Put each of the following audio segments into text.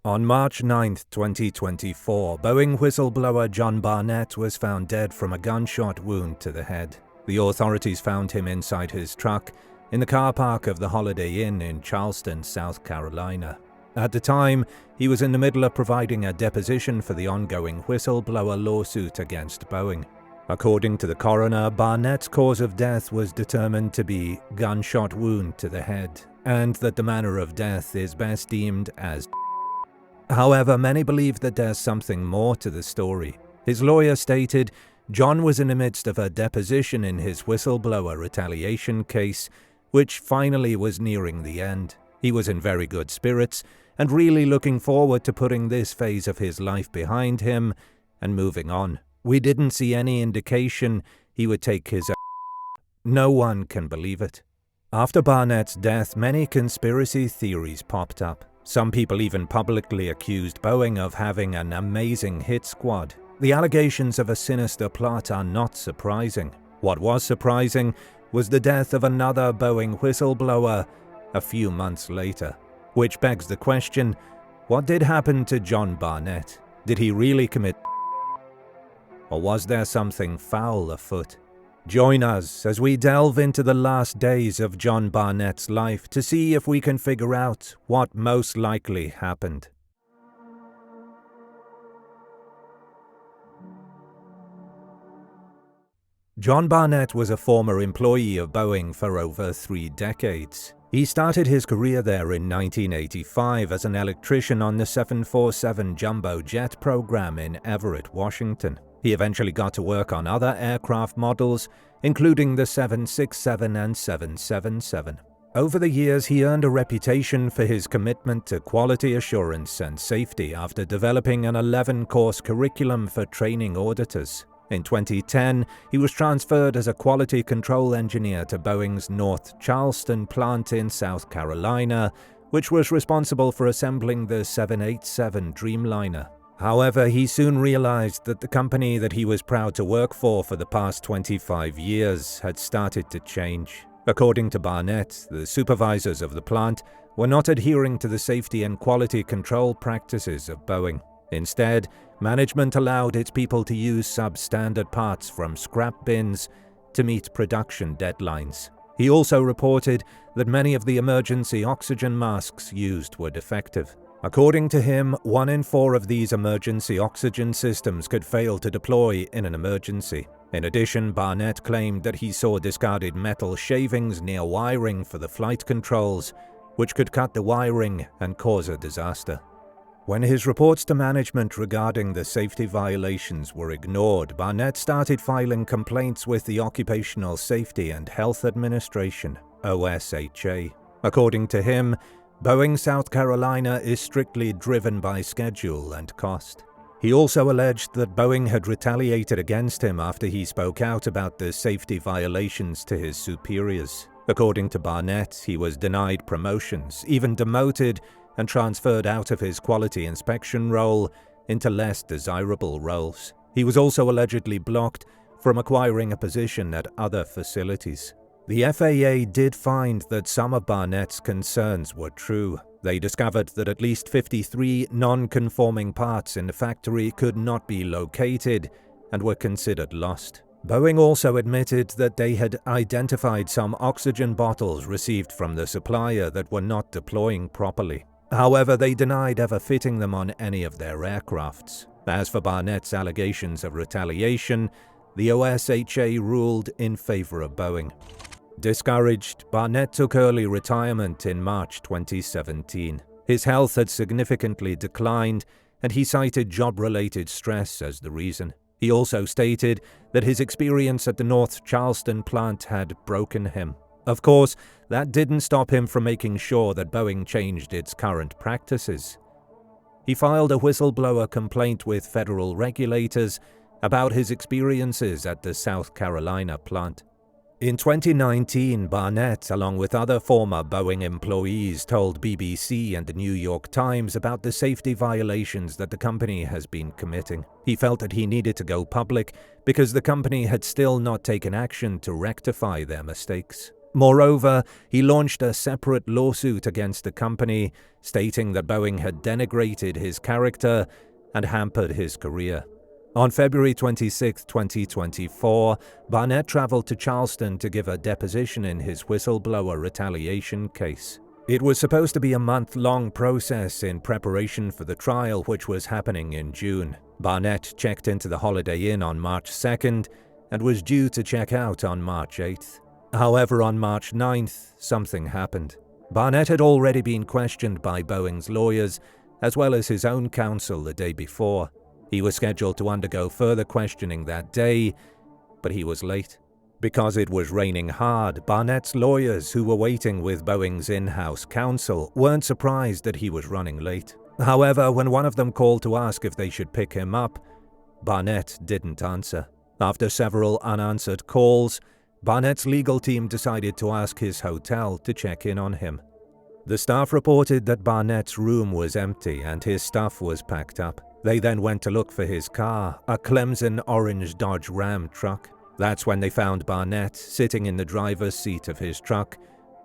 On March 9, 2024, Boeing whistleblower John Barnett was found dead from a gunshot wound to the head. The authorities found him inside his truck in the car park of the Holiday Inn in Charleston, South Carolina. At the time, he was in the middle of providing a deposition for the ongoing whistleblower lawsuit against Boeing. According to the coroner, Barnett's cause of death was determined to be gunshot wound to the head, and that the manner of death is best deemed as. However, many believe that there's something more to the story. His lawyer stated John was in the midst of a deposition in his whistleblower retaliation case, which finally was nearing the end. He was in very good spirits and really looking forward to putting this phase of his life behind him and moving on. We didn't see any indication he would take his. No one can believe it. After Barnett's death, many conspiracy theories popped up. Some people even publicly accused Boeing of having an amazing hit squad. The allegations of a sinister plot are not surprising. What was surprising was the death of another Boeing whistleblower a few months later. Which begs the question, what did happen to John Barnett? Did he really commit? Or was there something foul afoot? Join us as we delve into the last days of John Barnett's life to see if we can figure out what most likely happened. John Barnett was a former employee of Boeing for over 3 decades. He started his career there in 1985 as an electrician on the 747 jumbo jet program in Everett, Washington. He eventually got to work on other aircraft models, including the 767 and 777. Over the years, he earned a reputation for his commitment to quality assurance and safety after developing an 11-course curriculum for training auditors. In 2010, he was transferred as a quality control engineer to Boeing's North Charleston plant in South Carolina, which was responsible for assembling the 787 Dreamliner. However, he soon realized that the company that he was proud to work for the past 25 years had started to change. According to Barnett, the supervisors of the plant were not adhering to the safety and quality control practices of Boeing. Instead, management allowed its people to use substandard parts from scrap bins to meet production deadlines. He also reported that many of the emergency oxygen masks used were defective. According to him, 1 in 4 of these emergency oxygen systems could fail to deploy in an emergency. In addition, Barnett claimed that he saw discarded metal shavings near wiring for the flight controls, which could cut the wiring and cause a disaster. When his reports to management regarding the safety violations were ignored, Barnett started filing complaints with the Occupational Safety and Health Administration, OSHA. According to him, Boeing South Carolina is strictly driven by schedule and cost. He also alleged that Boeing had retaliated against him after he spoke out about the safety violations to his superiors. According to Barnett, he was denied promotions, even demoted, and transferred out of his quality inspection role into less desirable roles. He was also allegedly blocked from acquiring a position at other facilities. The FAA did find that some of Barnett's concerns were true. They discovered that at least 53 non-conforming parts in the factory could not be located and were considered lost. Boeing also admitted that they had identified some oxygen bottles received from the supplier that were not deploying properly. However, they denied ever fitting them on any of their aircrafts. As for Barnett's allegations of retaliation, the OSHA ruled in favor of Boeing. Discouraged, Barnett took early retirement in March 2017. His health had significantly declined, and he cited job-related stress as the reason. He also stated that his experience at the North Charleston plant had broken him. Of course, that didn't stop him from making sure that Boeing changed its current practices. He filed a whistleblower complaint with federal regulators about his experiences at the South Carolina plant. In 2019, Barnett, along with other former Boeing employees, told BBC and the New York Times about the safety violations that the company has been committing. He felt that he needed to go public because the company had still not taken action to rectify their mistakes. Moreover, he launched a separate lawsuit against the company, stating that Boeing had denigrated his character and hampered his career. On February 26, 2024, Barnett traveled to Charleston to give a deposition in his whistleblower retaliation case. It was supposed to be a month-long process in preparation for the trial, which was happening in June. Barnett checked into the Holiday Inn on March 2nd and was due to check out on March 8th. However, on March 9th, something happened. Barnett had already been questioned by Boeing's lawyers, as well as his own counsel the day before. He was scheduled to undergo further questioning that day, but he was late. Because it was raining hard, Barnett's lawyers, who were waiting with Boeing's in-house counsel, weren't surprised that he was running late. However, when one of them called to ask if they should pick him up, Barnett didn't answer. After several unanswered calls, Barnett's legal team decided to ask his hotel to check in on him. The staff reported that Barnett's room was empty and his stuff was packed up. They then went to look for his car, a Clemson orange Dodge Ram truck. That's when they found Barnett sitting in the driver's seat of his truck,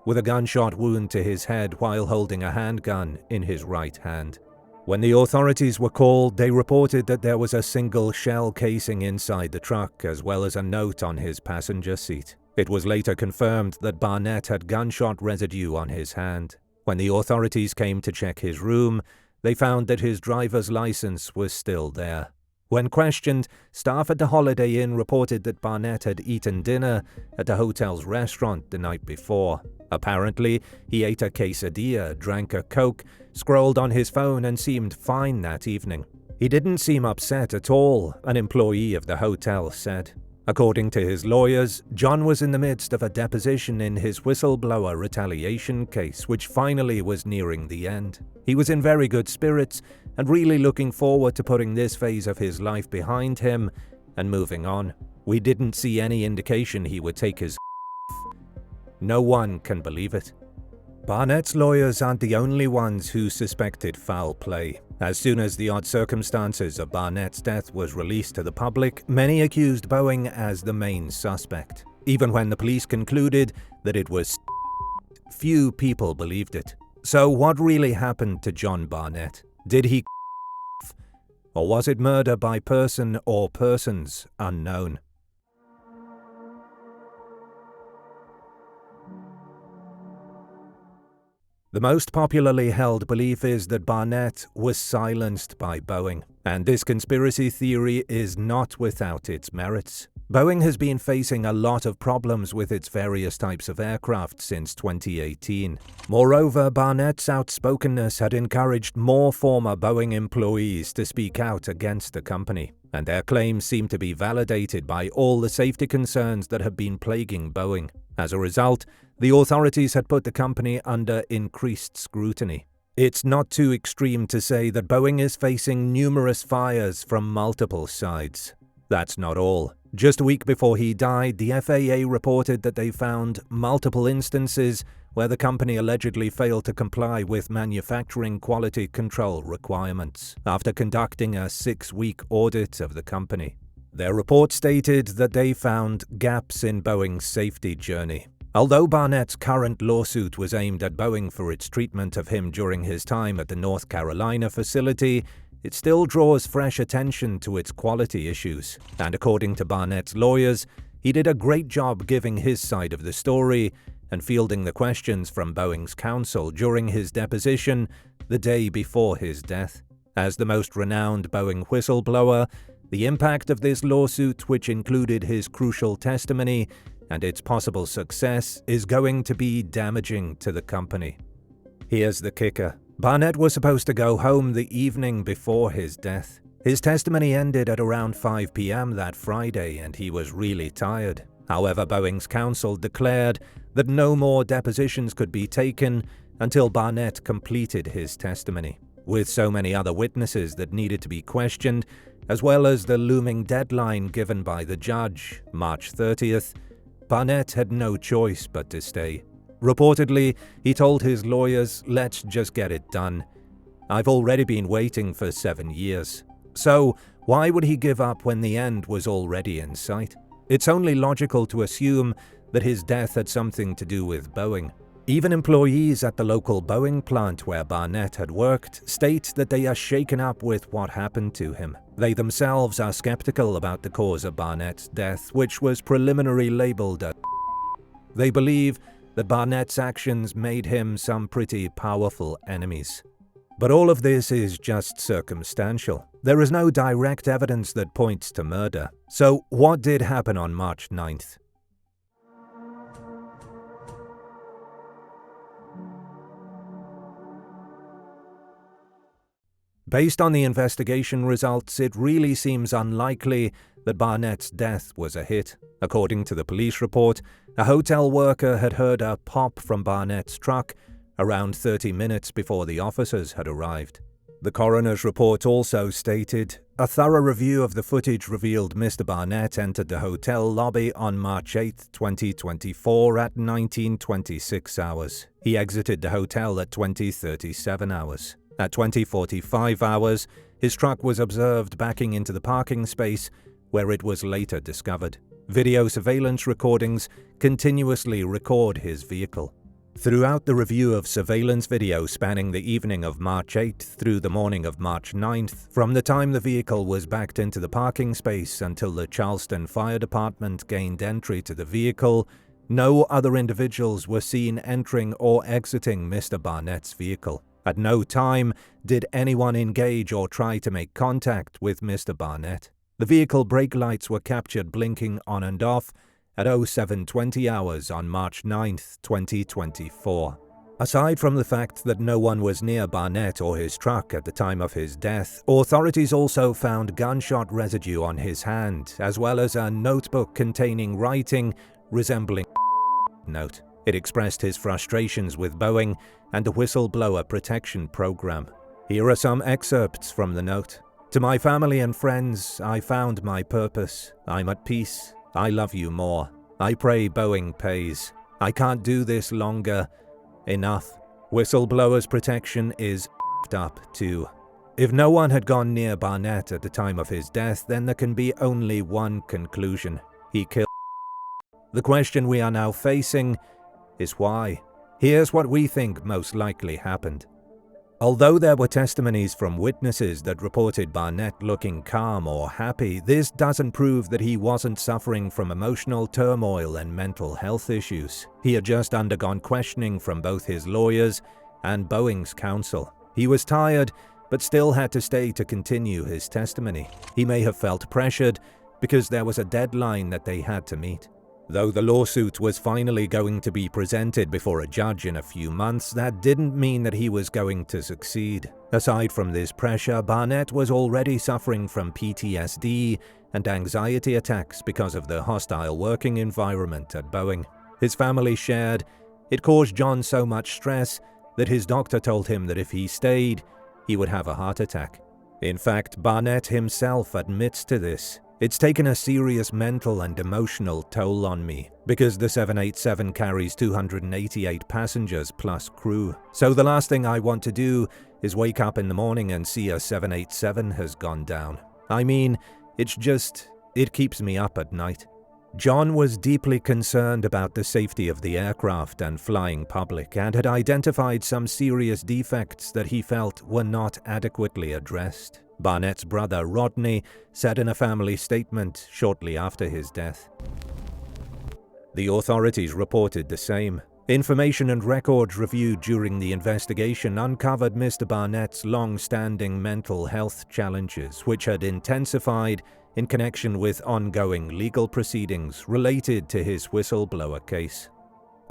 with a gunshot wound to his head while holding a handgun in his right hand. When the authorities were called, they reported that there was a single shell casing inside the truck, as well as a note on his passenger seat. It was later confirmed that Barnett had gunshot residue on his hand. When the authorities came to check his room, they found that his driver's license was still there. When questioned, staff at the Holiday Inn reported that Barnett had eaten dinner at the hotel's restaurant the night before. Apparently, he ate a quesadilla, drank a Coke, scrolled on his phone, and seemed fine that evening. He didn't seem upset at all, an employee of the hotel said. According to his lawyers, John was in the midst of a deposition in his whistleblower retaliation case, which finally was nearing the end. He was in very good spirits and really looking forward to putting this phase of his life behind him and moving on. We didn't see any indication he would take his No one can believe it. Barnett's lawyers aren't the only ones who suspected foul play. As soon as the odd circumstances of Barnett's death was released to the public, many accused Boeing as the main suspect. Even when the police concluded that it was few people believed it. So what really happened to John Barnett? Did he or was it murder by person or persons unknown? The most popularly held belief is that Barnett was silenced by Boeing, and this conspiracy theory is not without its merits. Boeing has been facing a lot of problems with its various types of aircraft since 2018. Moreover, Barnett's outspokenness had encouraged more former Boeing employees to speak out against the company, and their claims seem to be validated by all the safety concerns that have been plaguing Boeing. As a result, the authorities had put the company under increased scrutiny. It's not too extreme to say that Boeing is facing numerous fires from multiple sides. That's not all. Just a week before he died, the FAA reported that they found multiple instances where the company allegedly failed to comply with manufacturing quality control requirements after conducting a 6-week audit of the company. Their report stated that they found gaps in Boeing's safety journey. Although Barnett's current lawsuit was aimed at Boeing for its treatment of him during his time at the North Carolina facility, it still draws fresh attention to its quality issues. And according to Barnett's lawyers, he did a great job giving his side of the story and fielding the questions from Boeing's counsel during his deposition the day before his death. As the most renowned Boeing whistleblower, the impact of this lawsuit, which included his crucial testimony and its possible success, is going to be damaging to the company. Here's the kicker. Barnett was supposed to go home the evening before his death. His testimony ended at around 5 p.m. that Friday, and he was really tired. However, Boeing's counsel declared that no more depositions could be taken until Barnett completed his testimony. With so many other witnesses that needed to be questioned, as well as the looming deadline given by the judge, March 30th, Barnett had no choice but to stay. Reportedly, he told his lawyers, "Let's just get it done. I've already been waiting for 7 years." So, why would he give up when the end was already in sight? It's only logical to assume that his death had something to do with Boeing. Even employees at the local Boeing plant where Barnett had worked state that they are shaken up with what happened to him. They themselves are skeptical about the cause of Barnett's death, which was preliminarily labeled as They believe that Barnett's actions made him some pretty powerful enemies. But all of this is just circumstantial. There is no direct evidence that points to murder. So what did happen on March 9th? Based on the investigation results, it really seems unlikely that Barnett's death was a hit. According to the police report, a hotel worker had heard a pop from Barnett's truck around 30 minutes before the officers had arrived. The coroner's report also stated, a thorough review of the footage revealed Mr. Barnett entered the hotel lobby on March 8, 2024 at 19:26 hours. He exited the hotel at 20:37 hours. At 20:45 hours, his truck was observed backing into the parking space, where it was later discovered. Video surveillance recordings continuously record his vehicle. Throughout the review of surveillance video spanning the evening of March 8th through the morning of March 9th, from the time the vehicle was backed into the parking space until the Charleston Fire Department gained entry to the vehicle, no other individuals were seen entering or exiting Mr. Barnett's vehicle. At no time did anyone engage or try to make contact with Mr. Barnett. The vehicle brake lights were captured blinking on and off at 07:20 hours on March 9th, 2024. Aside from the fact that no one was near Barnett or his truck at the time of his death, authorities also found gunshot residue on his hand, as well as a notebook containing writing resembling note. It expressed his frustrations with Boeing and the whistleblower protection program. Here are some excerpts from the note. To my family and friends, I found my purpose. I'm at peace. I love you more. I pray Boeing pays. I can't do this longer. Enough. Whistleblowers protection is f***ed up too. If no one had gone near Barnett at the time of his death, then there can be only one conclusion. He killed. The question we are now facing is why. Here's what we think most likely happened. Although there were testimonies from witnesses that reported Barnett looking calm or happy, this doesn't prove that he wasn't suffering from emotional turmoil and mental health issues. He had just undergone questioning from both his lawyers and Boeing's counsel. He was tired, but still had to stay to continue his testimony. He may have felt pressured because there was a deadline that they had to meet. Though the lawsuit was finally going to be presented before a judge in a few months, that didn't mean that he was going to succeed. Aside from this pressure, Barnett was already suffering from PTSD and anxiety attacks because of the hostile working environment at Boeing. His family shared, it caused John so much stress that his doctor told him that if he stayed, he would have a heart attack. In fact, Barnett himself admits to this. It's taken a serious mental and emotional toll on me, because the 787 carries 288 passengers plus crew. So the last thing I want to do is wake up in the morning and see a 787 has gone down. I mean, it keeps me up at night. John was deeply concerned about the safety of the aircraft and flying public and had identified some serious defects that he felt were not adequately addressed. Barnett's brother Rodney said in a family statement shortly after his death. The authorities reported the same. Information and records reviewed during the investigation uncovered Mr. Barnett's long-standing mental health challenges, which had intensified in connection with ongoing legal proceedings related to his whistleblower case.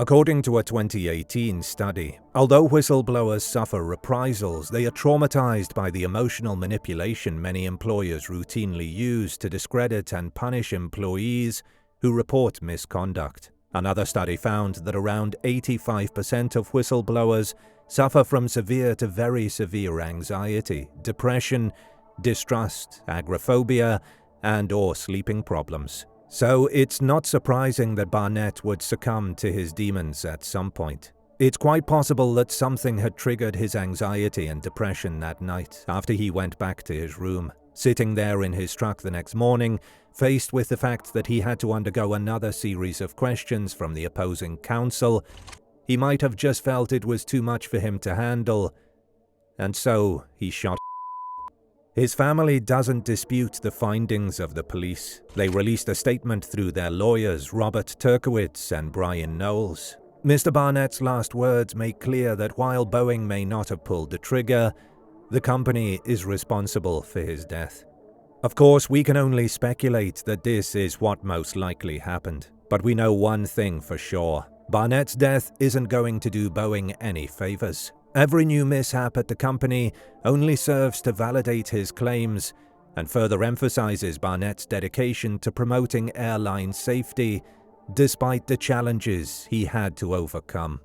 According to a 2018 study, although whistleblowers suffer reprisals, they are traumatized by the emotional manipulation many employers routinely use to discredit and punish employees who report misconduct. Another study found that around 85% of whistleblowers suffer from severe to very severe anxiety, depression, distrust, agoraphobia, and/or sleeping problems. So it's not surprising that Barnett would succumb to his demons at some point. It's quite possible that something had triggered his anxiety and depression that night after he went back to his room. Sitting there in his truck the next morning, faced with the fact that he had to undergo another series of questions from the opposing counsel, he might have just felt it was too much for him to handle, and so he shot. His family doesn't dispute the findings of the police. They released a statement through their lawyers, Robert Turkowitz and Brian Knowles. Mr. Barnett's last words make clear that while Boeing may not have pulled the trigger, the company is responsible for his death. Of course, we can only speculate that this is what most likely happened, but we know one thing for sure. Barnett's death isn't going to do Boeing any favors. Every new mishap at the company only serves to validate his claims and further emphasizes Barnett's dedication to promoting airline safety, despite the challenges he had to overcome.